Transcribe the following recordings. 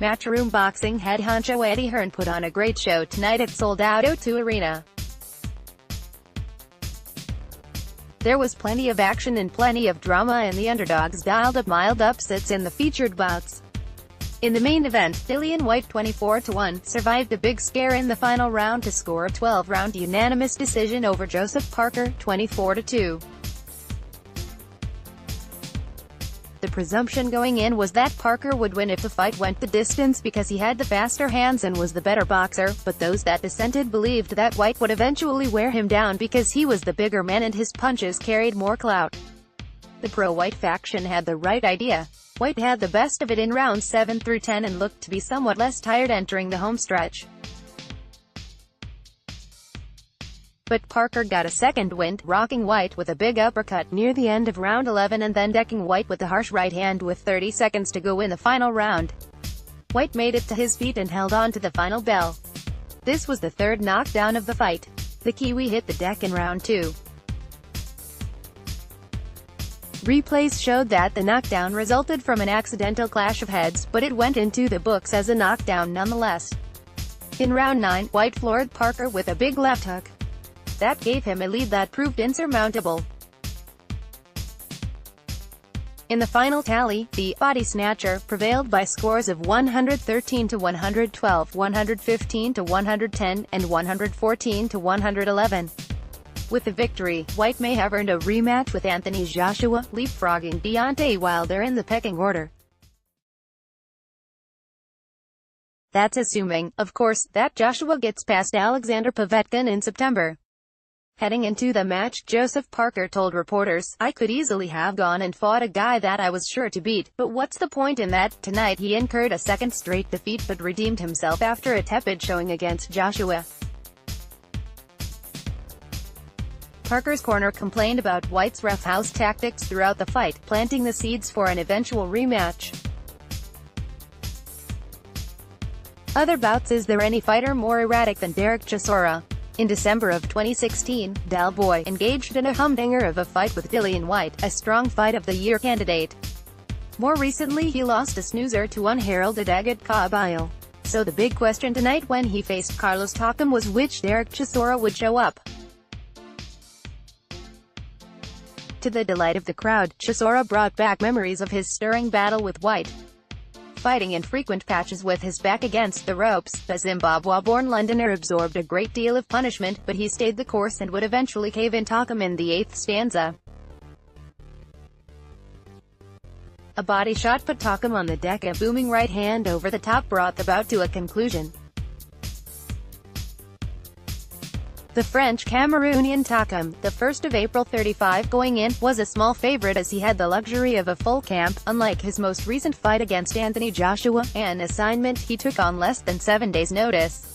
Matchroom Boxing head honcho Eddie Hearn put on a great show tonight at sold-out O2 Arena. There was plenty of action and plenty of drama, and the underdogs dialed up mild upsets in the featured bouts. In the main event, Dillian Whyte 24-1 survived a big scare in the final round to score a 12-round unanimous decision over Joseph Parker 24-2. The presumption going in was that Parker would win if the fight went the distance because he had the faster hands and was the better boxer, but those that dissented believed that Whyte would eventually wear him down because he was the bigger man and his punches carried more clout. The pro-Whyte faction had the right idea. Whyte had the best of it in rounds 7 through 10 and looked to be somewhat less tired entering the home stretch. But Parker got a second wind, rocking Whyte with a big uppercut near the end of round 11 and then decking Whyte with a harsh right hand with 30 seconds to go in the final round. Whyte made it to his feet and held on to the final bell. This was the third knockdown of the fight. The Kiwi hit the deck in round 2. Replays showed that the knockdown resulted from an accidental clash of heads, but it went into the books as a knockdown nonetheless. In round 9, Whyte floored Parker with a big left hook. That gave him a lead that proved insurmountable. In the final tally, the body snatcher prevailed by scores of 113-112, 115-110, and 114-111. With the victory, Whyte may have earned a rematch with Anthony Joshua, leapfrogging Deontay Wilder in the pecking order. That's assuming, of course, that Joshua gets past Alexander Povetkin in September. Heading into the match, Joseph Parker told reporters, "I could easily have gone and fought a guy that I was sure to beat, but what's the point in that? Tonight he incurred a second straight defeat but redeemed himself after a tepid showing against Joshua." Parker's corner complained about Whyte's roughhouse tactics throughout the fight, planting the seeds for an eventual rematch. Other bouts. Is there any fighter more erratic than Derek Chisora? In December of 2016, Del Boy engaged in a humdinger of a fight with Dillian Whyte, a strong fight of the year candidate. More recently he lost a snoozer to unheralded Agat Kabayel. So the big question tonight when he faced Carlos Takam was which Derek Chisora would show up. To the delight of the crowd, Chisora brought back memories of his stirring battle with Whyte. Fighting in frequent patches with his back against the ropes, the Zimbabwe-born Londoner absorbed a great deal of punishment, but he stayed the course and would eventually cave in Takam in the 8th stanza. A body shot put Takam on the deck. A booming right hand over the top brought the bout to a conclusion. The French-Cameroonian Takam, the 1st of April 35 going in, was a small favorite as he had the luxury of a full camp, unlike his most recent fight against Anthony Joshua, an assignment he took on less than 7 days' notice.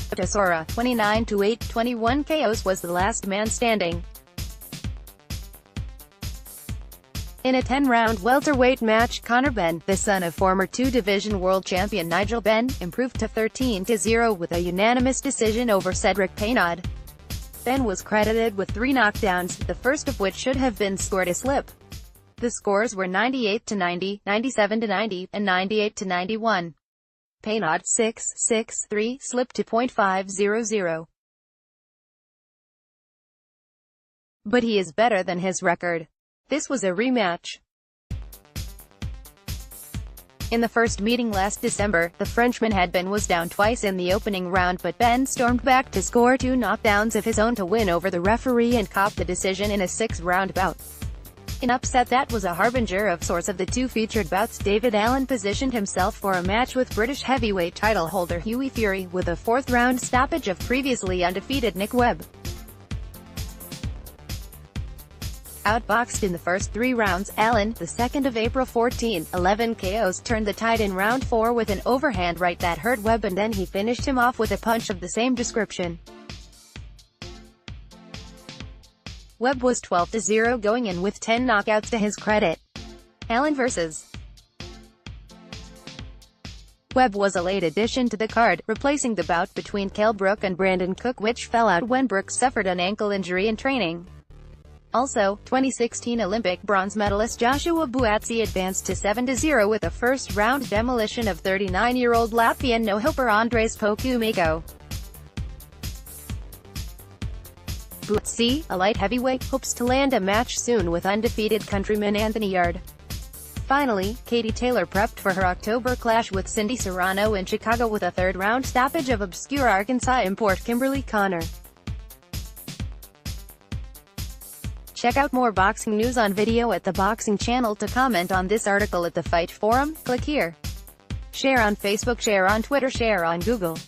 Chisora, 29-8, 21 KOs, was the last man standing. In a 10-round welterweight match, Conor Benn, the son of former 2-division world champion Nigel Benn, improved to 13-0 with a unanimous decision over Cedric Paynaud. Benn was credited with 3 knockdowns, the first of which should have been scored a slip. The scores were 98-90, 97-90, and 98-91. Paynaud, 6-6-3, slipped to .500. But he is better than his record. This was a rematch. In the first meeting last December, the Frenchman was down twice in the opening round, but Benn stormed back to score 2 knockdowns of his own to win over the referee and cop the decision in a 6-round bout. An upset that was a harbinger of sorts of the 2 featured bouts. David Allen positioned himself for a match with British heavyweight title holder Hughie Fury, with a 4th-round stoppage of previously undefeated Nick Webb. Outboxed in the first 3 rounds, Allen, the 2nd of April 14, 11 KOs, turned the tide in round 4 with an overhand right that hurt Webb, and then he finished him off with a punch of the same description. Webb was 12-0 going in with 10 knockouts to his credit. Allen vs. Webb was a late addition to the card, replacing the bout between Kell Brook and Brandon Cook, which fell out when Brook suffered an ankle injury in training. Also, 2016 Olympic bronze medalist Joshua Buatsi advanced to 7-0 with a first-round demolition of 39-year-old Latvian no-hopper Andrejs Pokumiko. Buatsi, a light heavyweight, hopes to land a match soon with undefeated countryman Anthony Yarde. Finally, Katie Taylor prepped for her October clash with Cindy Serrano in Chicago with a third-round stoppage of obscure Arkansas import Kimberly Connor. Check out more boxing news on video at the Boxing Channel. To comment on this article at the Fight Forum, click here. Share on Facebook, share on Twitter, share on Google.